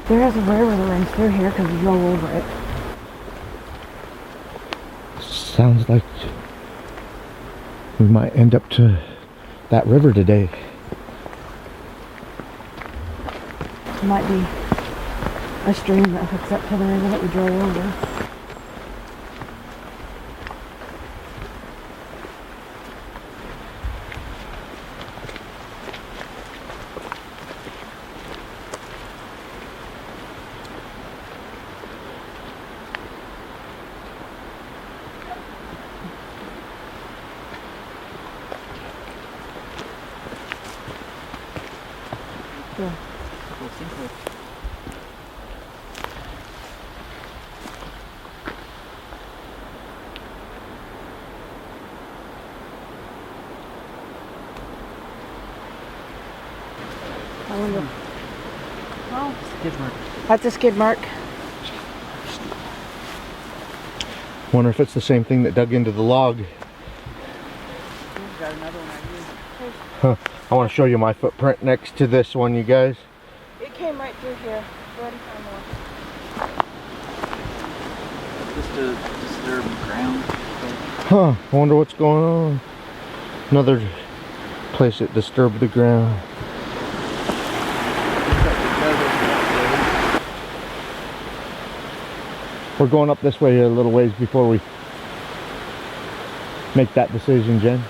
There is a river that runs through here because we drove over it. Sounds like we might end up to that river today. It might be a stream that hooks up to the river that we drove over. Yeah. I wonder. Oh, skid mark. That's a skid mark. Wonder if it's the same thing that dug into the log. Got another one right here. Huh. I want to show you my footprint next to this one, you guys. It came right through here. Go ahead and find one. Just a disturbed ground. Huh. I wonder what's going on. Another place that disturbed the ground. We're going up this way a little ways before we make that decision, Jen. I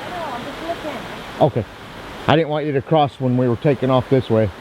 know, I'm just looking. Okay. I didn't want you to cross when we were taking off this way.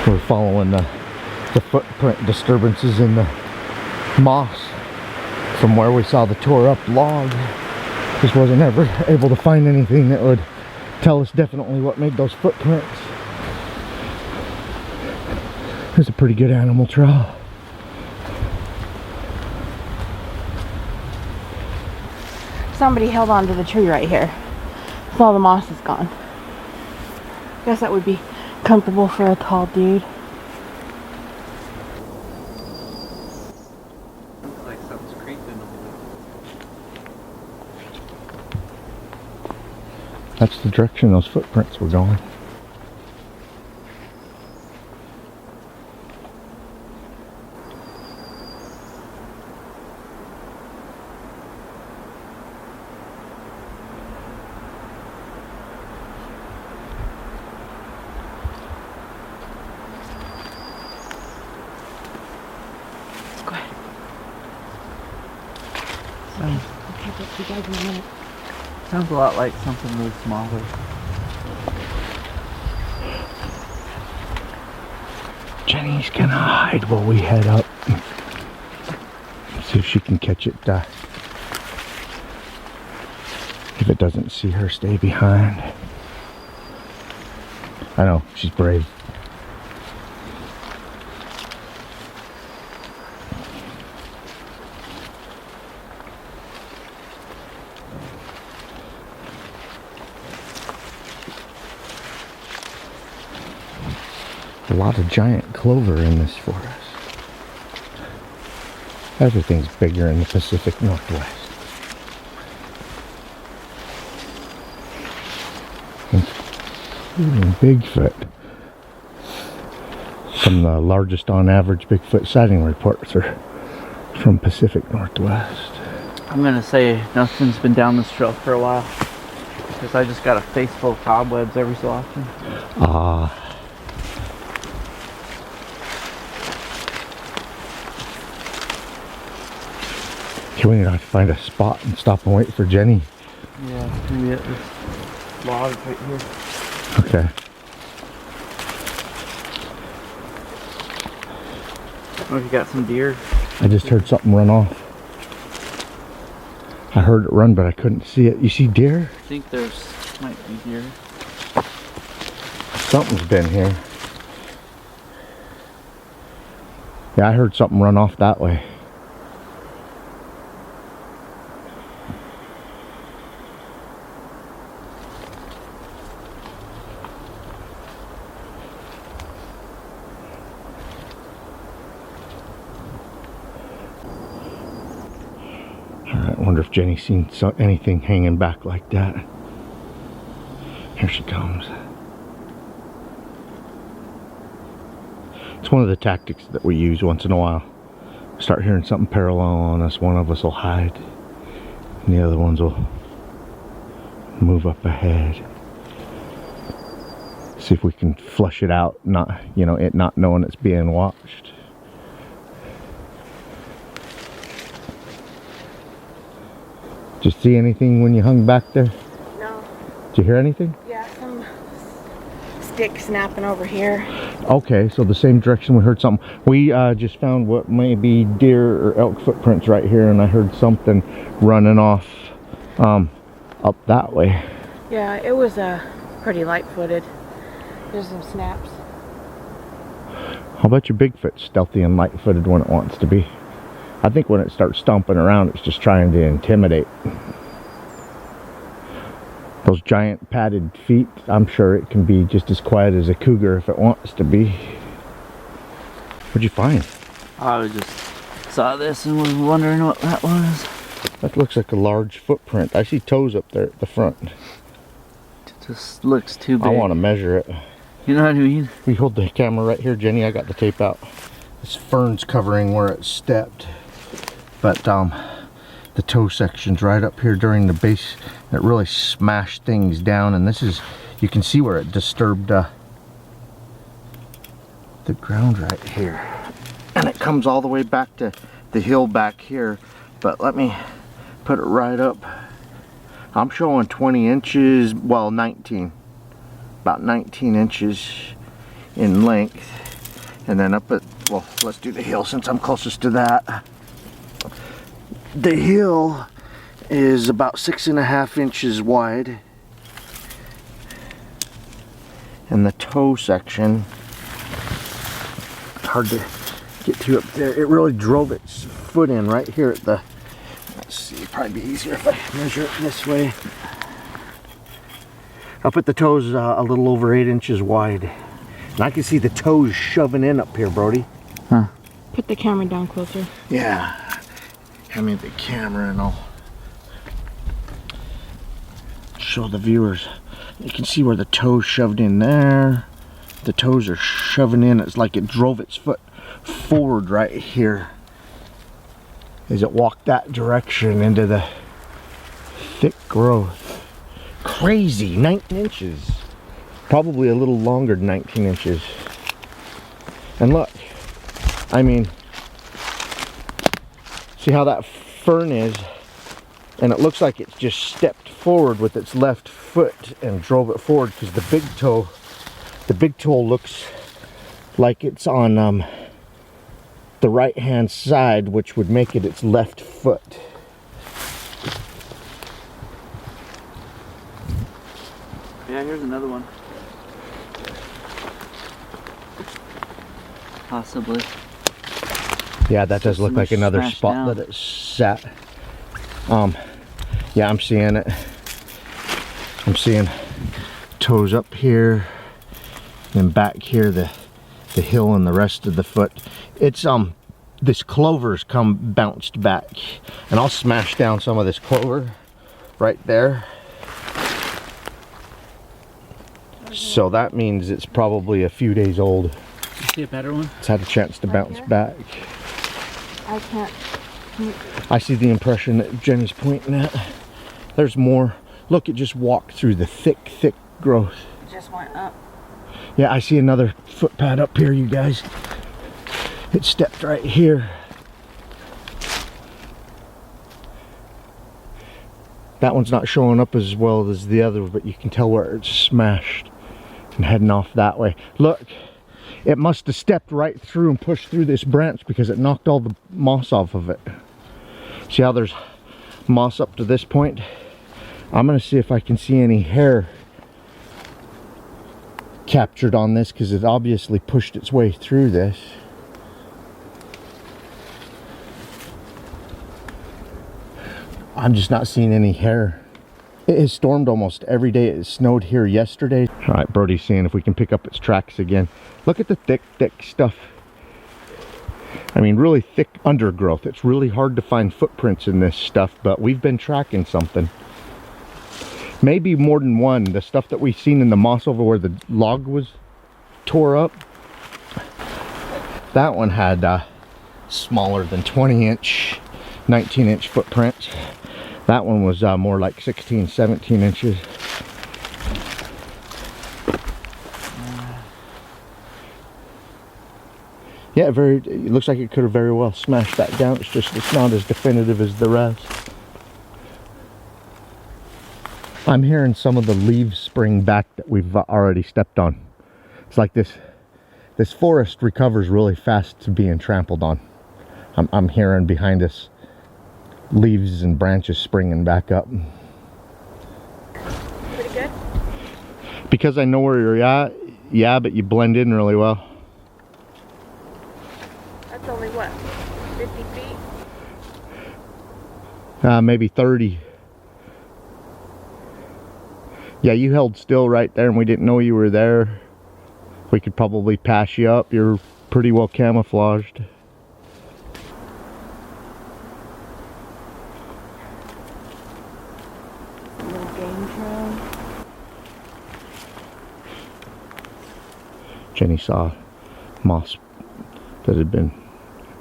We're following the footprint disturbances in the moss from where we saw the tore up log. Just wasn't ever able to find anything that would tell us definitely what made those footprints. It's a pretty good animal trail. Somebody held on to the tree right here. So all the moss is gone. Guess that would be comfortable for a tall dude. Looks like something's creeping over there. That's the direction those footprints were going. Go ahead. I'll catch up to you guys in a minute. Sounds a lot like something really smaller. Jenny's gonna hide while we head up. See if she can catch it. If it doesn't see her, stay behind. I know, she's brave. A lot of giant clover in this forest. Everything's bigger in the Pacific Northwest. Including Bigfoot. Some of the largest on average Bigfoot sighting reports are from Pacific Northwest. I'm gonna say nothing's been down this trail for a while. Because I just got a face full of cobwebs every so often. Ah. Okay, we have to find a spot and stop and wait for Jenny. Yeah, maybe at this log right here. Okay. Oh, you got some deer? I just heard something run off. I heard it run, but I couldn't see it. You see deer? I think there's might be deer. Something's been here. Yeah, I heard something run off that way. I wonder if Jenny's seen anything hanging back like that. Here she comes. It's one of the tactics that we use once in a while. Start hearing something parallel on us, one of us will hide, and the other ones will move up ahead. See if we can flush it out, not, you know, it not knowing it's being watched. Did you see anything when you hung back there? No. Did you hear anything? Yeah, some stick snapping over here. Okay, so the same direction we heard something. We just found what may be deer or elk footprints right here, and I heard something running off up that way. Yeah, it was pretty light-footed. There's some snaps. How about your Bigfoot stealthy and light-footed when it wants to be? I think when it starts stomping around, it's just trying to intimidate. Those giant padded feet, I'm sure it can be just as quiet as a cougar if it wants to be. What'd you find? I just saw this and was wondering what that was. That looks like a large footprint. I see toes up there at the front. It just looks too big. I want to measure it. You know what I mean? We hold the camera right here, Jenny. I got the tape out. This fern's covering where it stepped. But the toe section's right up here during the base. It really smashed things down, and this is, you can see where it disturbed the ground right here. And it comes all the way back to the hill back here. But let me put it right up. I'm showing 20 inches, well 19. About 19 inches in length. And then up at, well, let's do the hill since I'm closest to that. The hill is about 6.5 inches wide, and the toe section, hard to get to up there, it really drove its foot in right here at the, let's see, it'd probably be easier if I measure it this way. Up at the toes, a little over 8 inches wide, and I can see the toes shoving in up here, Brody. Huh. Put the camera down closer. Yeah. Hand me the camera and I'll show the viewers. You can see where the toes shoved in there. The toes are shoving in. It's like it drove its foot forward right here as it walked that direction into the thick growth. Crazy, 19 inches. Probably a little longer than 19 inches. And look, I mean, see how that fern is, and it looks like it's just stepped forward with its left foot and drove it forward, because the big toe looks like it's on the right hand side, which would make it its left foot. Yeah, here's another one. Possibly. Yeah, that does look like another smashed spot down. that it sat. Yeah, I'm seeing it. I'm seeing toes up here, and back here the hill and the rest of the foot. It's this clover's bounced back, and I'll smash down some of this clover right there. So that means it's probably a few days old. You see a better one? It's had a chance to bounce back. I can't. I see the impression that Jenny's pointing at. There's more. Look, it just walked through the thick growth. It just went up. Yeah, I see another foot pad up here, you guys. It stepped right here. That one's not showing up as well as the other, but you can tell where it's smashed and heading off that way. Look, it must have stepped right through and pushed through this branch because it knocked all the moss off of it. See how there's moss up to this point? I'm gonna see if I can see any hair captured on this because it obviously pushed its way through this. I'm just not seeing any hair. It has stormed almost every day. It snowed here yesterday. All right, Brody's seeing if we can pick up its tracks again. Look at the thick stuff. I mean, really thick undergrowth. It's really hard to find footprints in this stuff, but we've been tracking something. Maybe more than one. The stuff that we've seen in the moss over where the log was tore up, that one had smaller than 20-inch, 19-inch footprints. That one was more like 16, 17 inches. Yeah, it looks like it could have very well smashed that down. It's not as definitive as the rest. I'm hearing some of the leaves spring back that we've already stepped on. It's like this forest recovers really fast to being trampled on. I'm hearing behind us leaves and branches springing back up. Pretty good? Because I know where you're at, yeah, but you blend in really well. That's only what, 50 feet? Maybe 30. Yeah, you held still right there and we didn't know you were there. We could probably pass you up. You're pretty well camouflaged. Little game trail. Jenny saw moss that had been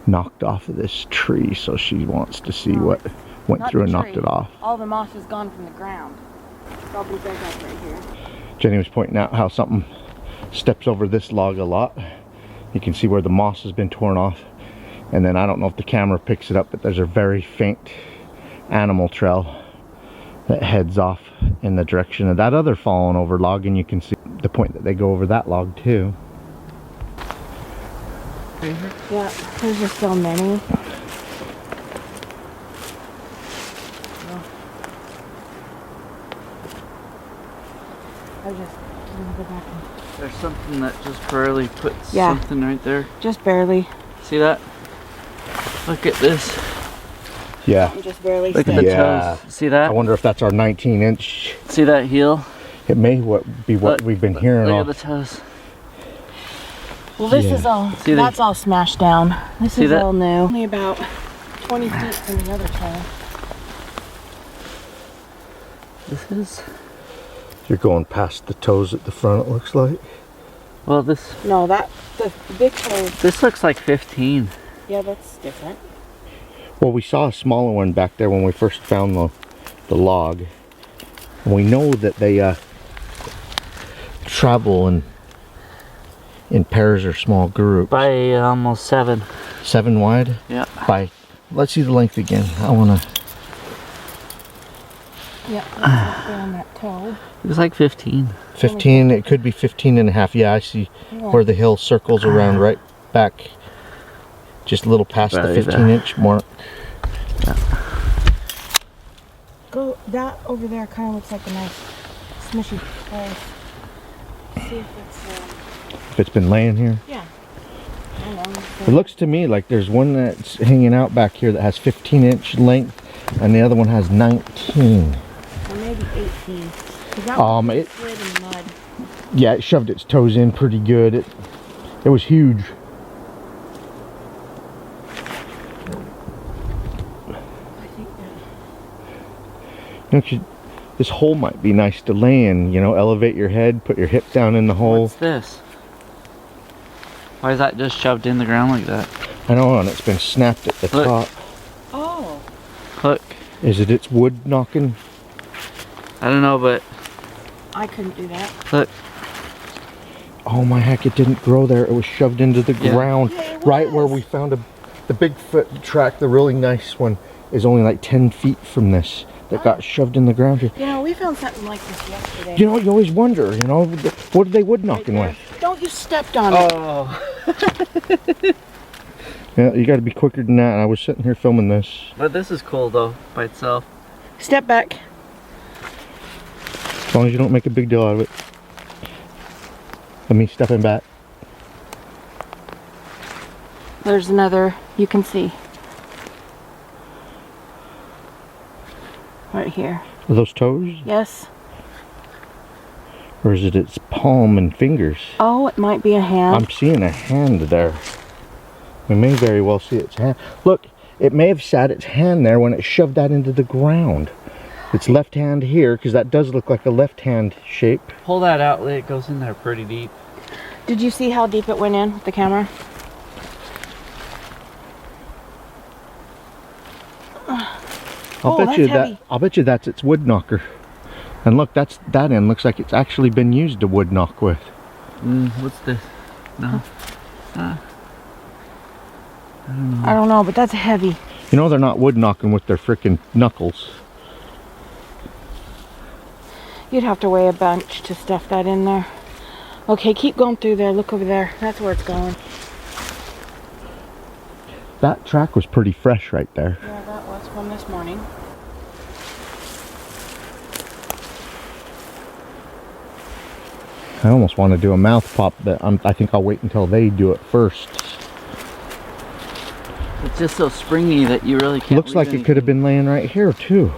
knocked off of this tree, so she wants to see what went through and knocked it off. All the moss is gone from the ground. Probably back up right here. Jenny was pointing out how something steps over this log a lot. You can see where the moss has been torn off. And then I don't know if the camera picks it up, but there's a very faint animal trail that heads off in the direction of that other fallen over log, and you can see the point that they go over that log too. Yeah, there's just so many. I just go back and... There's something that just barely puts Yeah. something right there. Just barely. See that? Look at this. Yeah. Just barely. Look at the Yeah. toes. See that? I wonder if that's our 19-inch. See that heel? It may be what we've been hearing Look off. at the toes. Well, this Yeah. is all. See the- That's all smashed down. This See is that? all new. Only about 20 feet from the other trail. This is... You're going past the toes at the front, it looks like. Well, this... No, the big toe. This looks like 15. Yeah, that's different. Well, we saw a smaller one back there when we first found the log. And we know that they travel in pairs or small groups. By almost 7. 7 wide? Yeah. Let's see the length again. I want to... Yeah, that's up there on that toe. It was like 15. 15, it could be 15 and a half. Yeah, I see where the hill circles around right back. Just a little past the 15-inch mark. Go, that over there kind of looks like a nice smushy place. See if it's, If it's been laying here. yeah. I don't know. It looks to me like there's one that's hanging out back here that has 15-inch length, and the other one has 19. Or maybe 18. 'Cause that one It slid in the mud. yeah, it shoved its toes in pretty good. It was huge. I think that. You know, this hole might be nice to lay in. You know, elevate your head, put your hip down in the hole. What's this? Why is that just shoved in the ground like that? I know, and it's been snapped at the Look. top. Oh. Look. Is it its wood knocking? I don't know, but I couldn't do that. look. Oh my heck, it didn't grow there. It was shoved into the ground. Yeah, it Right where was. we found the Bigfoot track, the really nice one, is only like 10 feet from this. That got shoved in the ground here. You know, we found something like this yesterday. You know, you always wonder, you know, what are they wood knocking Right with? there. Don't you stepped on it. Oh. Yeah, you gotta be quicker than that. I was sitting here filming this. But this is cool though, by itself. Step back. As long as you don't make a big deal out of it. Let me stepping back. There's another, you can see. Right here. Are those toes? Yes. Or is it its palm and fingers? Oh, it might be a hand. I'm seeing a hand there. We may very well see its hand. Look, it may have sat its hand there when it shoved that into the ground. Its left hand here, because that does look like a left hand shape. Pull that outlet, it goes in there pretty deep. Did you see how deep it went in with the camera? I'll bet you that's its wood knocker. And look, that end looks like it's actually been used to wood knock with. What's this? No. I don't know, but that's heavy. You know they're not wood knocking with their frickin' knuckles. You'd have to weigh a bunch to stuff that in there. Okay, keep going through there. Look over there. That's where it's going. That track was pretty fresh right there. Yeah, that was from this morning. I almost want to do a mouth pop, but I think I'll wait until they do it first. It's just so springy that you really can't. Looks like it could have been laying right here too.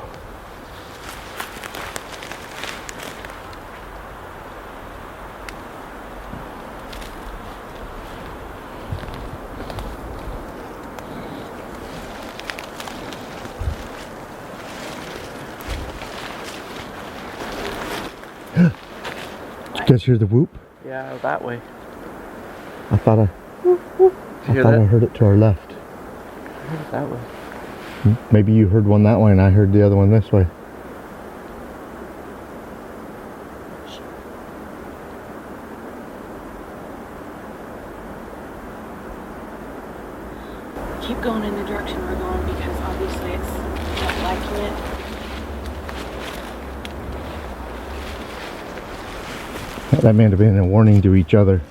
Did you guys hear the whoop? Yeah, that way. I thought I heard it to our left. I heard it that way. Maybe you heard one that way and I heard the other one this way. Keep going in the direction we're going because obviously it's not liking it. That may have been a warning to each other.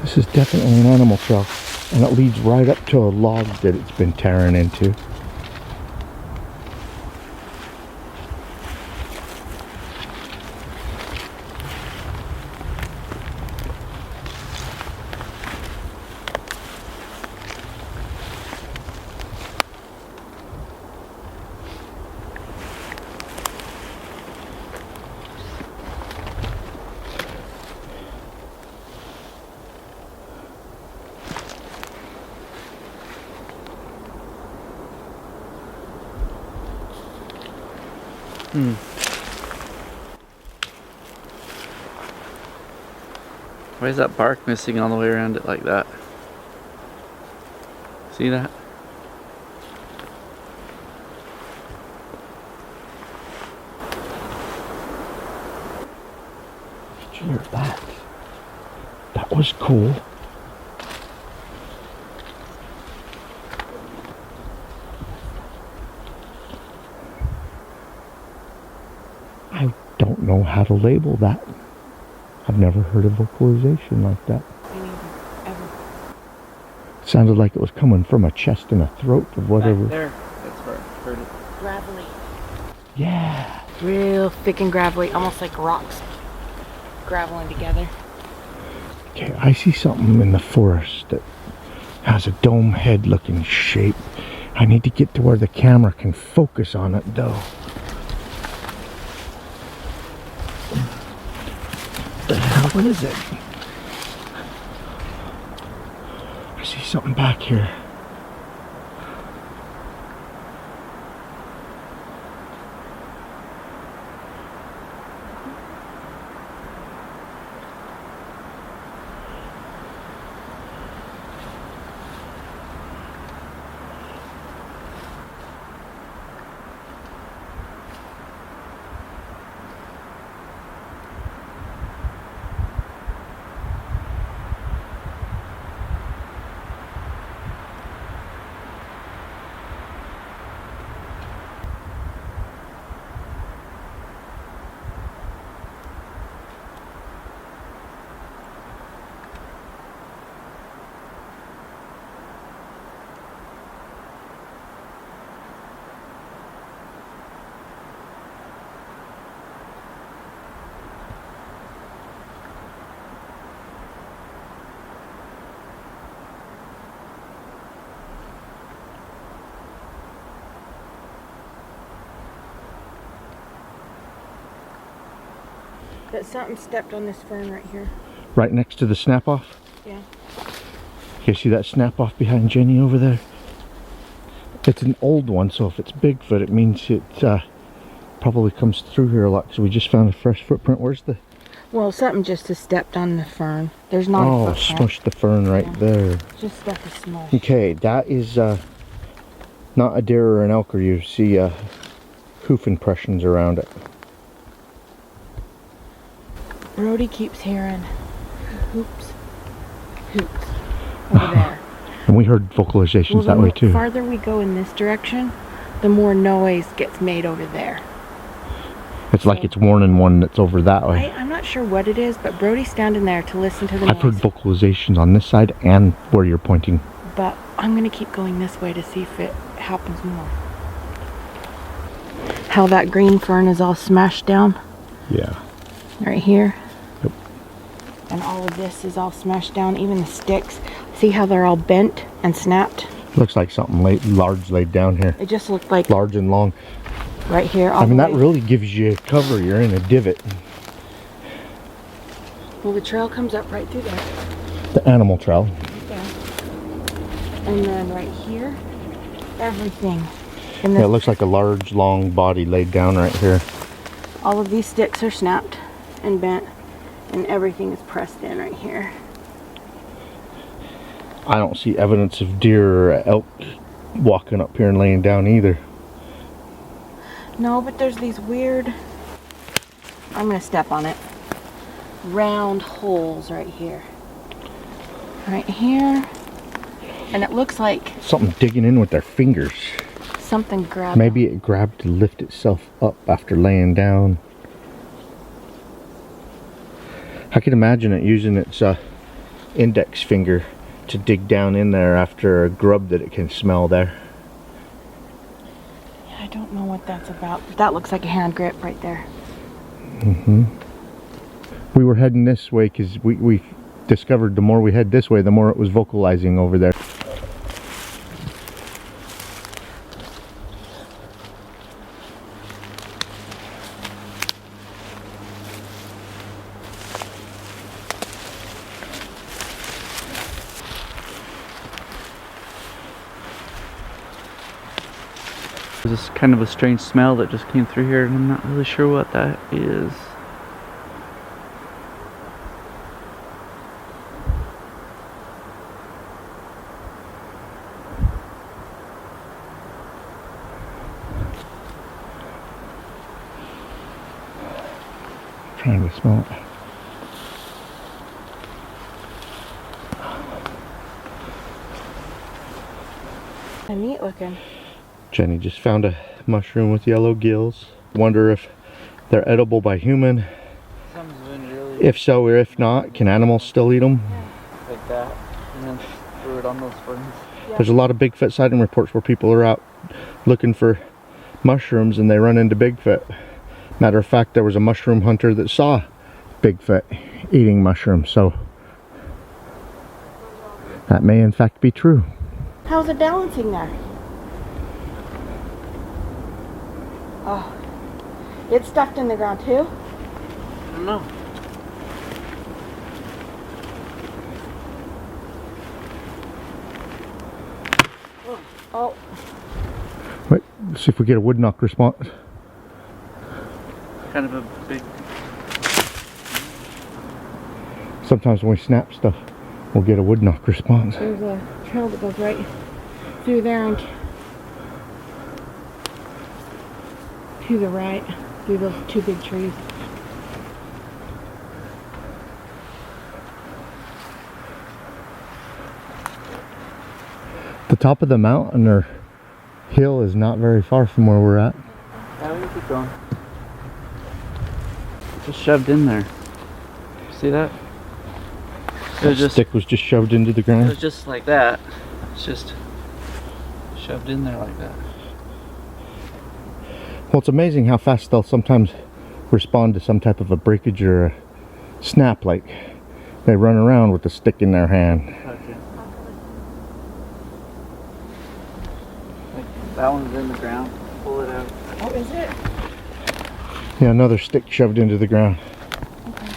This is definitely an animal trail, and it leads right up to a log that it's been tearing into. Why is that bark missing all the way around it like that? See that? Did you hear that? That was cool. I don't know how to label that. I've never heard a vocalization like that. Me neither, ever. It sounded like it was coming from a chest and a throat of whatever. Back there. That's where I heard it. Gravelly. Yeah. Real thick and gravelly, almost like rocks graveling together. Okay, I see something in the forest that has a dome head looking shape. I need to get to where the camera can focus on it though. the hell? What is it? I see something back here. But something stepped on this fern right here. Right next to the snap-off? Yeah. You see that snap-off behind Jenny over there? It's an old one, so if it's Bigfoot, it means it probably comes through here a lot, because we just found a fresh footprint. Where's the... Well, something just has stepped on the fern. There's not a footprint. Smushed the fern right there. Just stuff is smushed. Okay, that is not a deer or an elk, or you see hoof impressions around it. Brody keeps hearing hoops over there. And we heard vocalizations that way too. The farther we go in this direction, the more noise gets made over there. It's like it's warning one that's over that way. I'm not sure what it is, but Brody's standing there to listen to the noise. I've heard vocalizations on this side and where you're pointing. But I'm going to keep going this way to see if it happens more. How that green fern is all smashed down. Yeah. Right here. Yep. And all of this is all smashed down, even the sticks. See how they're all bent and snapped? Looks like something large laid down here. It just looked like large and long. Right here. I mean, that really gives you cover. You're in a divot. Well, the trail comes up right through there. The animal trail. Yeah. And then right here, everything. Yeah, it looks like a large, long body laid down right here. All of these sticks are snapped and bent, and everything is pressed in right here. I don't see evidence of deer or elk walking up here and laying down either. No, but there's these weird, I'm going to step on it, round holes right here. Right here. And it looks like something digging in with their fingers. Something grabbed. Maybe it grabbed to lift itself up after laying down. I can imagine it using its index finger to dig down in there after a grub that it can smell there. I don't know what that's about, but that looks like a hand grip right there. Mm-hmm. We were heading this way because we discovered the more we head this way, the more it was vocalizing over there. There's this kind of a strange smell that just came through here, and I'm not really sure what that is. Trying to smell it. Neat looking. Jenny just found a mushroom with yellow gills. Wonder if they're edible by human. Really if so, or if not, can animals still eat them? Yeah. Like that, and then threw it on those ferns. Yeah. There's a lot of Bigfoot sighting reports where people are out looking for mushrooms and they run into Bigfoot. Matter of fact, there was a mushroom hunter that saw Bigfoot eating mushrooms, so that may in fact be true. How's it balancing there? Oh, it's stuffed in the ground too? I don't know. Oh, Wait, let's see if we get a wood knock response. Kind of a big. Sometimes when we snap stuff, we'll get a wood knock response. there's a trail that goes right through there and to the right, through those two big trees. The top of the mountain or hill is not very far from where we're at. Yeah, we can keep going. Just shoved in there. See that? It was just, Stick was just shoved into the it ground. was just like that. It's just shoved in there like that. Well, it's amazing how fast they'll sometimes respond to some type of a breakage or a snap. Like they run around with a stick in their hand. Okay. Like that one's in the ground. Pull it out. Oh, is it? Yeah, another stick shoved into the ground. Okay.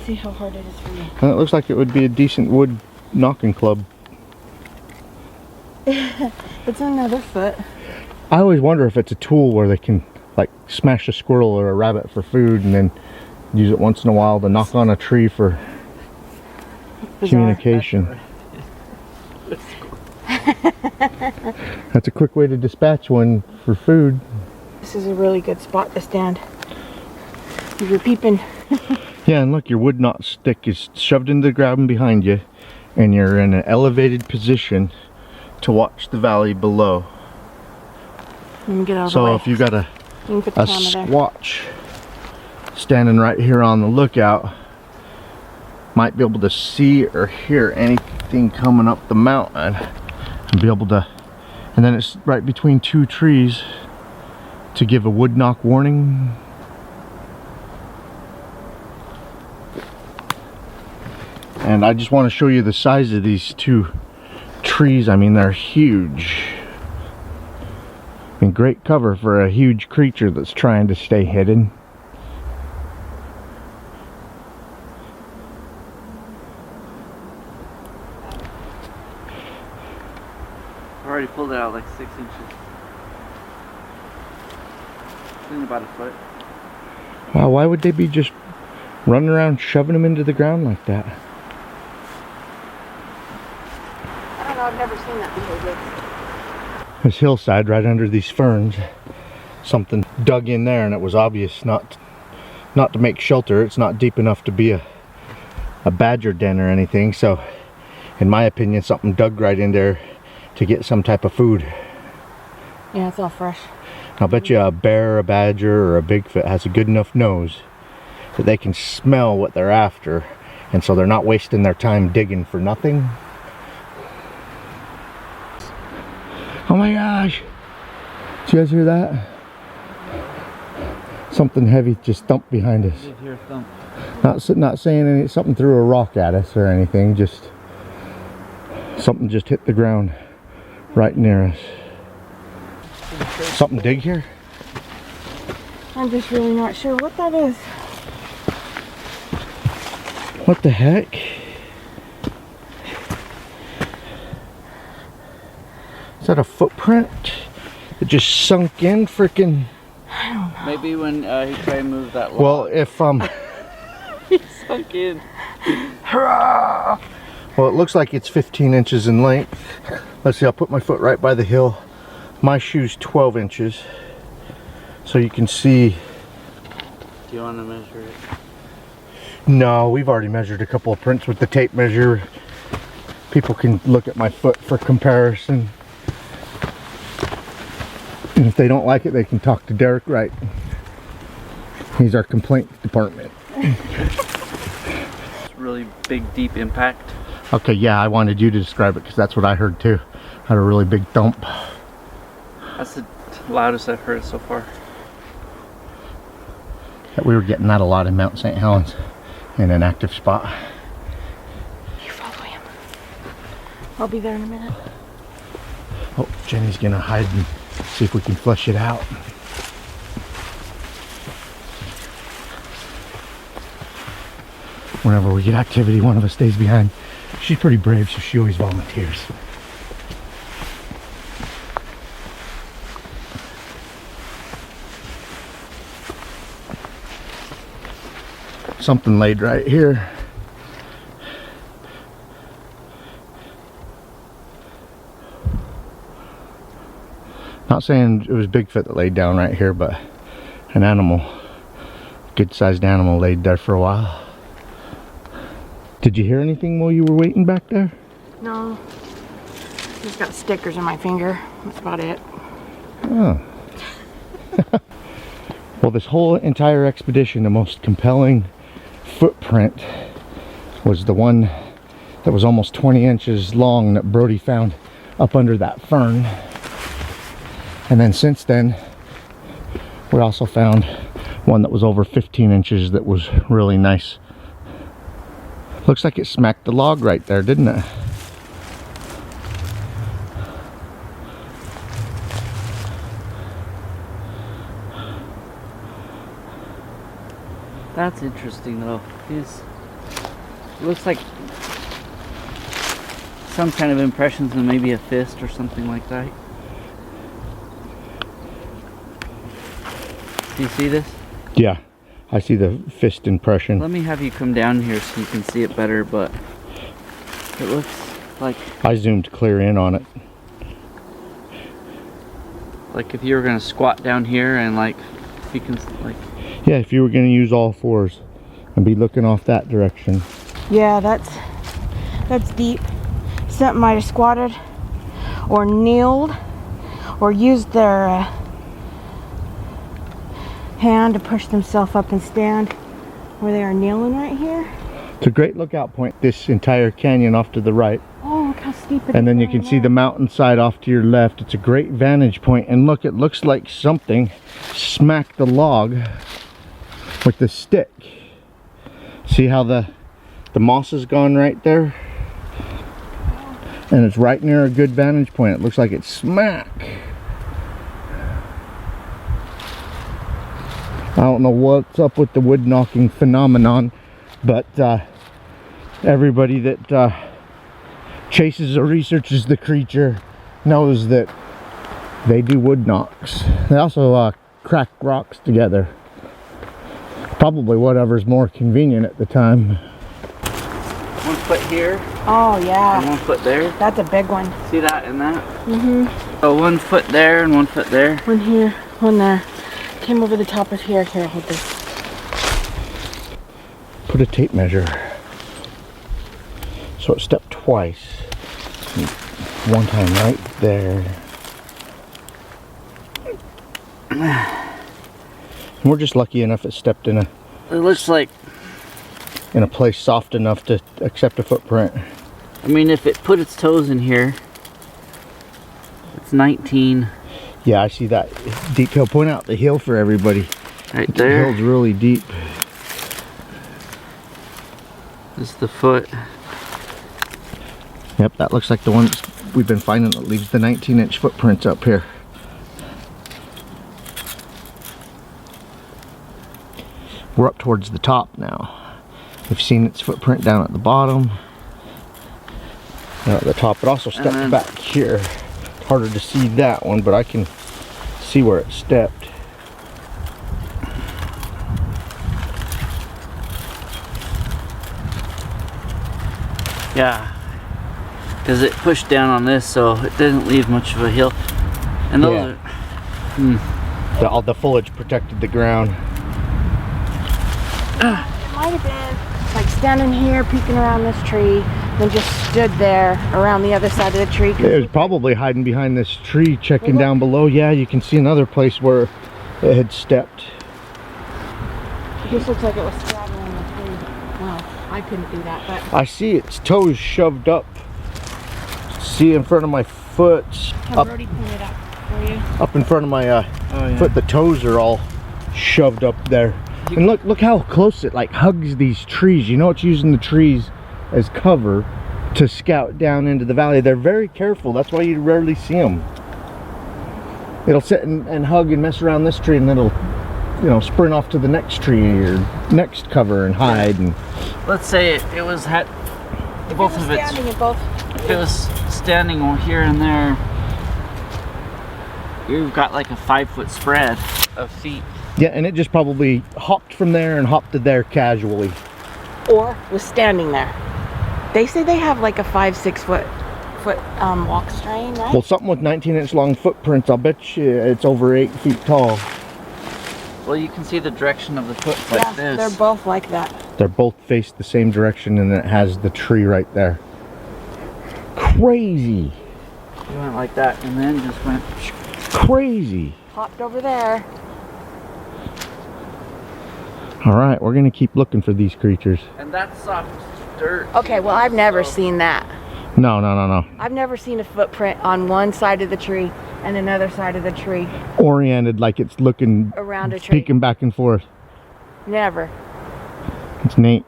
See how hard it is for you. And it looks like it would be a decent wood knocking club. It's another foot. I always wonder if it's a tool where they can like smash a squirrel or a rabbit for food and then use it once in a while to knock on a tree for communication. That's a quick way to dispatch one for food. This is a really good spot to stand. If you're peeping. Yeah, and look, your wood knot stick is shoved into the ground behind you and you're in an elevated position to watch the valley below. Let me get out of the So way. if you got You can put the a camera there. squatch standing right here on the lookout, might be able to see or hear anything coming up the mountain and be able to, and then it's right between two trees to give a wood knock warning. And I just want to show you the size of these two trees. I mean, they're huge. I mean, great cover for a huge creature that's trying to stay hidden. I've already pulled it out like 6 inches. It's in about a foot. Wow, why would they be just running around shoving them into the ground like that? I don't know, I've never seen that behavior. This hillside right under these ferns, something dug in there, and it was obvious not to make shelter. It's not deep enough to be a badger den or anything, so in my opinion something dug right in there to get some type of food. Yeah, it's all fresh. I'll bet you a bear, a badger, or a Bigfoot has a good enough nose that they can smell what they're after, and so they're not wasting their time digging for nothing. Oh my gosh! Did you guys hear that? Something heavy just thumped behind us. I did hear a thump. Not saying any, something threw a rock at us or anything, just something just hit the ground right near us. Something dig here? I'm just really not sure what that is. What the heck? Is that a footprint? It just sunk in freaking. I don't know. Maybe when he tried to move that log. Well, if He sunk in. Hurrah! Well, it looks like it's 15 inches in length. Let's see, I'll put my foot right by the hill. My shoe's 12 inches. So you can see. Do you want to measure it? No, we've already measured a couple of prints with the tape measure. People can look at my foot for comparison. And if they don't like it, they can talk to Derek Wright. He's our complaints department. It's really big, deep impact. Okay, yeah, I wanted you to describe it because that's what I heard too. Had a really big thump. That's the loudest I've heard so far. We were getting that a lot in Mount St. Helens in an active spot. You follow him. I'll be there in a minute. Oh, Jenny's gonna hide and see if we can flush it out. Whenever we get activity, one of us stays behind. She's pretty brave, so she always volunteers. something laid right here. Not saying it was Bigfoot that laid down right here, but an animal, good sized animal, laid there for a while. Did you hear anything while you were waiting back there? No. Just got stickers in my finger. That's about it. Oh. Well, this whole entire expedition, the most compelling footprint was the one that was almost 20 inches long that Brody found up under that fern. And then since then, we also found one that was over 15 inches that was really nice. Looks like it smacked the log right there, didn't it? That's interesting though. It looks like some kind of impressions and maybe a fist or something like that. Do you see this? Yeah, I see the fist impression. Let me have you come down here so you can see it better, but it looks like... I zoomed clear in on it. Like if you were going to squat down here and like, if you can like... Yeah, if you were going to use all fours and be looking off that direction. Yeah, that's deep. Something might have squatted or kneeled or used their hand to push themselves up and stand where they are kneeling right here. It's a great lookout point, this entire canyon off to the right. Oh, look how steep it is. And then you can see the mountainside off to your left. It's a great vantage point. And look, it looks like something smacked the log with the stick. See how the moss is gone right there? And it's right near a good vantage point. It looks like it's smack. I don't know what's up with the wood knocking phenomenon, but everybody that chases or researches the creature knows that they do wood knocks. They also crack rocks together. Probably whatever's more convenient at the time. 1 foot here. Oh yeah. And 1 foot there. That's a big one. See that and that? Mm-hmm. So 1 foot there and 1 foot there. One here, one there. Came over the top of here. Here, hold this. Put a tape measure. So it stepped twice. One time right there. And we're just lucky enough it stepped in It looks like, a place soft enough to accept a footprint. I mean, if it put its toes in here, it's 19. Yeah, I see that deep hill. Point out the hill for everybody. Right The there. hill's really deep. This is the foot. Yep, that looks like the one we've been finding that leaves the 19-inch footprints up here. We're up towards the top now. We've seen its footprint down at the bottom. Now at the top, it also stepped back here. It's harder to see that one, but I can see where it stepped. Yeah. Because it pushed down on this, so it didn't leave much of a hill. And those are... The foliage protected the ground. It might have been like standing here, peeking around this tree, then just stood there around the other side of the tree. It was probably hiding behind this tree, checking down below. Yeah, you can see another place where it had stepped. It just looks like it was straddling the tree. Well, I couldn't do that, but... I see its toes shoved up. See in front of my foot. Have Brody point it up for you. Up in front of my foot, the toes are all shoved up there. And look how close it like hugs these trees. You know, it's using the trees as cover to scout down into the valley. They're very careful. That's why you rarely see them. It'll sit and hug and mess around this tree, and then it'll, you know, sprint off to the next tree or next cover and hide. And let's say it was both of its... If it was standing here and there, you've got like a 5 foot spread of feet. Yeah, and it just probably hopped from there and hopped to there casually. Or was standing there. They say they have like a 5-6 foot walk strain, right? Well, something with 19-inch long footprints, I'll bet you it's over 8 feet tall. Well, you can see the direction of the foot Yeah, like this. they're both like that. They're both faced the same direction, and it has the tree right there. Crazy. He went like that and then just went. Crazy. Hopped over there. All right, we're gonna keep looking for these creatures. And that's soft dirt. Okay, well, I've never seen that. No, no, no, no. I've never seen a footprint on one side of the tree and another side of the tree. Oriented like it's looking Around a tree. peeking back and forth. Never. It's neat.